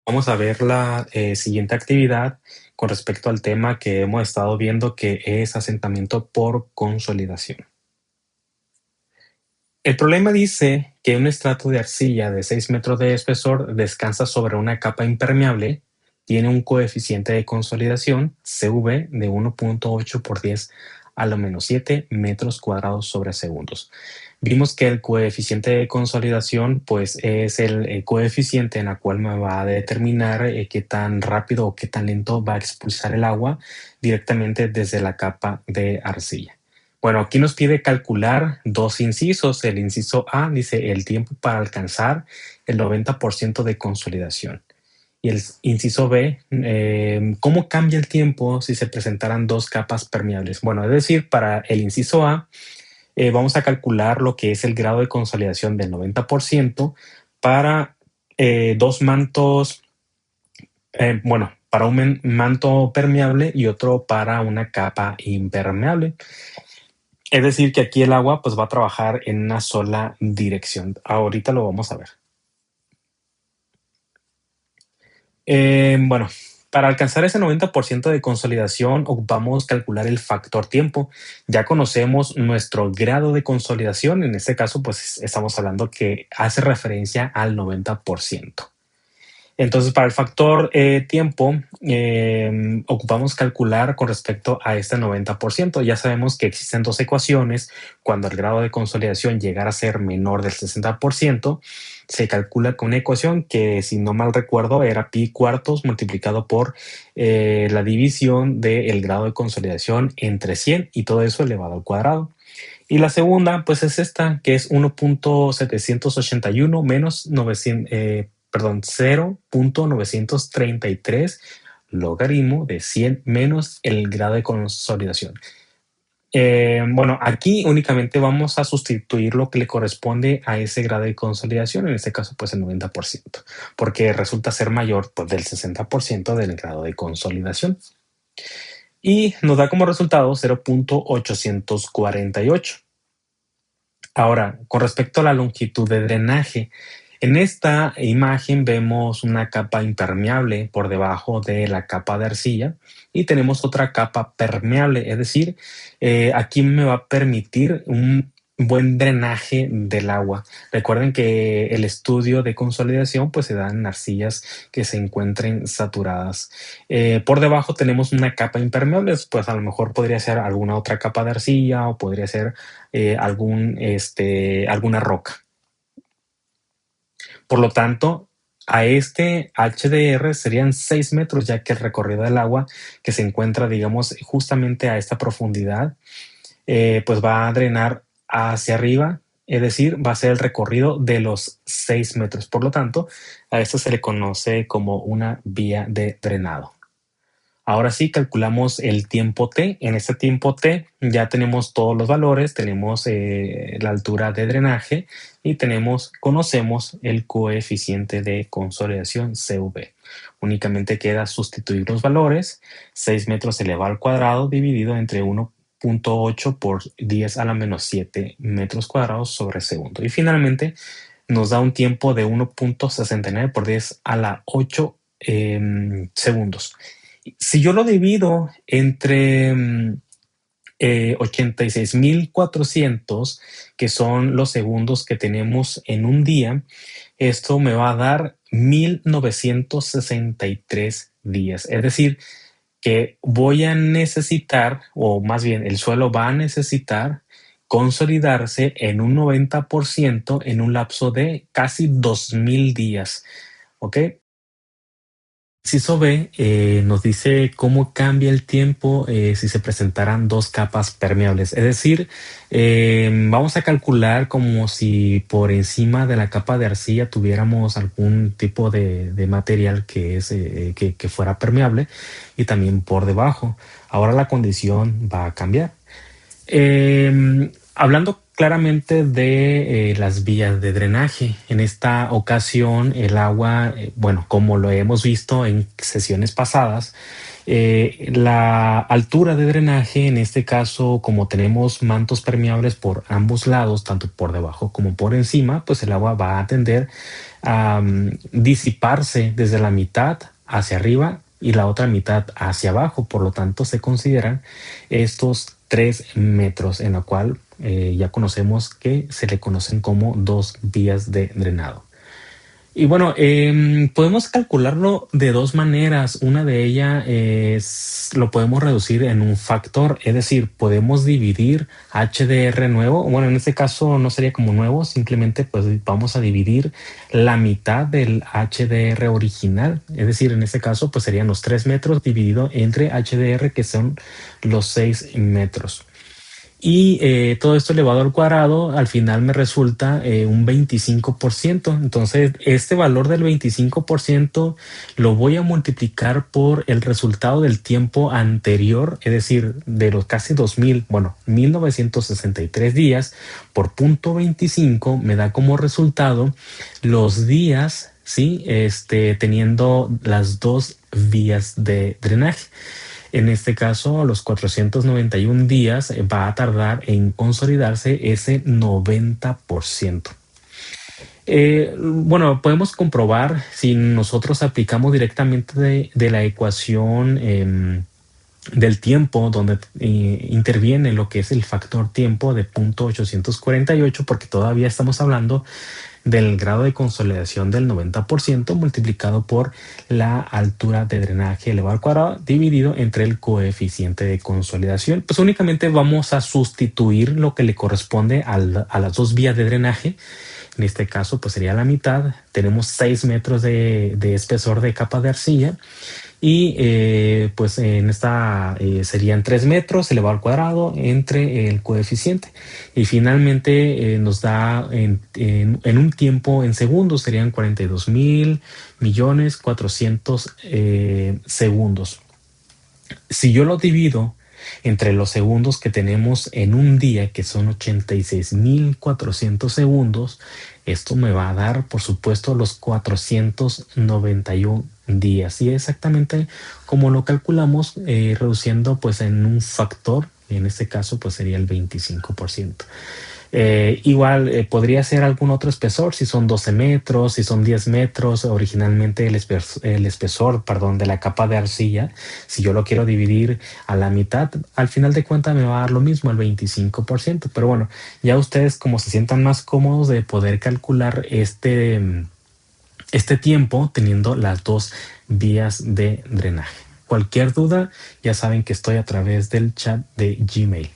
Vamos a ver la siguiente actividad con respecto al tema que hemos estado viendo, que es asentamiento por consolidación. El problema dice que un estrato de arcilla de 6 metros de espesor descansa sobre una capa impermeable, tiene un coeficiente de consolidación, CV, de 1.8 por 10 a lo menos 7 metros cuadrados sobre segundos. Vimos que el coeficiente de consolidación, pues, es el coeficiente en el cual me va a determinar qué tan rápido o qué tan lento va a expulsar el agua directamente desde la capa de arcilla. Bueno, aquí nos pide calcular dos incisos. El inciso A dice el tiempo para alcanzar el 90% de consolidación. Y el inciso B, ¿cómo cambia el tiempo si se presentaran dos capas permeables? Bueno, es decir, para el inciso A, vamos a calcular lo que es el grado de consolidación del 90% para dos mantos, bueno, para un manto permeable y otro para una capa impermeable. Es decir, que aquí el agua pues va a trabajar en una sola dirección. Ahorita lo vamos a ver. Bueno, para alcanzar ese 90% de consolidación ocupamos calcular el factor tiempo. Ya conocemos nuestro grado de consolidación. En este caso, pues estamos hablando que hace referencia al 90%. Entonces, para el factor tiempo, ocupamos calcular con respecto a este 90%. Ya sabemos que existen dos ecuaciones. Cuando el grado de consolidación llegara a ser menor del 60%, se calcula con una ecuación que, si no mal recuerdo, era pi cuartos multiplicado por la división del grado de consolidación entre 100 y todo eso elevado al cuadrado. Y la segunda, pues es esta, que es 1.781 menos 0.933 logaritmo de 100 menos el grado de consolidación. Bueno, aquí únicamente vamos a sustituir lo que le corresponde a ese grado de consolidación, en este caso pues el 90%, porque resulta ser mayor pues, del 60% del grado de consolidación. Y nos da como resultado 0.848. Ahora, con respecto a la longitud de drenaje, en esta imagen vemos una capa impermeable por debajo de la capa de arcilla y tenemos otra capa permeable, es decir, aquí me va a permitir un buen drenaje del agua. Recuerden que el estudio de consolidación pues se da en arcillas que se encuentren saturadas. Por debajo tenemos una capa impermeable, pues a lo mejor podría ser alguna otra capa de arcilla o podría ser alguna roca. Por lo tanto, a este HDR serían 6 metros, ya que el recorrido del agua que se encuentra, digamos, justamente a esta profundidad, pues va a drenar hacia arriba, es decir, va a ser el recorrido de los 6 metros. Por lo tanto, a esto se le conoce como una vía de drenado. Ahora sí, calculamos el tiempo t. En este tiempo t ya tenemos todos los valores, tenemos la altura de drenaje y conocemos el coeficiente de consolidación CV. Únicamente queda sustituir los valores. 6 metros elevado al cuadrado dividido entre 1.8 por 10 a la menos 7 metros cuadrados sobre segundo. Y finalmente nos da un tiempo de 1.69 por 10 a la 8 segundos. Si yo lo divido entre 86.400, que son los segundos que tenemos en un día, esto me va a dar 1963 días. Es decir, que voy a necesitar, o más bien el suelo va a necesitar consolidarse en un 90% en un lapso de casi 2000 días. ¿Ok? Inciso B nos dice cómo cambia el tiempo si se presentaran dos capas permeables. Es decir, vamos a calcular como si por encima de la capa de arcilla tuviéramos algún tipo de material que fuera permeable y también por debajo. Ahora la condición va a cambiar. Hablando claramente de las vías de drenaje, en esta ocasión el agua, bueno, como lo hemos visto en sesiones pasadas, la altura de drenaje, en este caso, como tenemos mantos permeables por ambos lados, tanto por debajo como por encima, pues el agua va a tender a disiparse desde la mitad hacia arriba y la otra mitad hacia abajo. Por lo tanto, se consideran estos 3 metros, en la cual ya conocemos que se le conocen como dos vías de drenado. Y bueno, podemos calcularlo de dos maneras. Una de ellas es, lo podemos reducir en un factor, es decir, podemos dividir HDR nuevo. Bueno, en este caso no sería como nuevo, simplemente pues vamos a dividir la mitad del HDR original. Es decir, en este caso pues serían los 3 metros dividido entre HDR, que son los 6 metros. Y todo esto elevado al cuadrado al final me resulta un 25%. Entonces, este valor del 25% lo voy a multiplicar por el resultado del tiempo anterior, es decir, de los casi 2000, bueno, 1963 días por punto 25 me da como resultado los días, ¿sí? Teniendo las dos vías de drenaje. En este caso, los 491 días va a tardar en consolidarse ese 90%. Bueno, podemos comprobar si nosotros aplicamos directamente de la ecuación del tiempo, donde interviene lo que es el factor tiempo de 0.848, porque todavía estamos hablando del grado de consolidación del 90% multiplicado por la altura de drenaje elevado al cuadrado dividido entre el coeficiente de consolidación. Pues únicamente vamos a sustituir lo que le corresponde a las dos vías de drenaje. En este caso, pues sería la mitad. Tenemos 6 metros de espesor de capa de arcilla. Y pues en esta serían 3 metros elevado al cuadrado entre el coeficiente. Y finalmente nos da en un tiempo en segundos, serían 42.000.400.000 segundos. Si yo lo divido entre los segundos que tenemos en un día, que son 86.400 segundos, esto me va a dar, por supuesto, los 491 días. Y exactamente como lo calculamos, reduciendo pues en un factor, en este caso pues sería el 25%. Igual podría ser algún otro espesor, si son 12 metros, si son 10 metros, originalmente el espesor, perdón, de la capa de arcilla, si yo lo quiero dividir a la mitad, al final de cuentas me va a dar lo mismo, el 25%. Pero bueno, ya ustedes como se sientan más cómodos de poder calcular este tiempo teniendo las dos vías de drenaje. Cualquier duda, ya saben que estoy a través del chat de Gmail.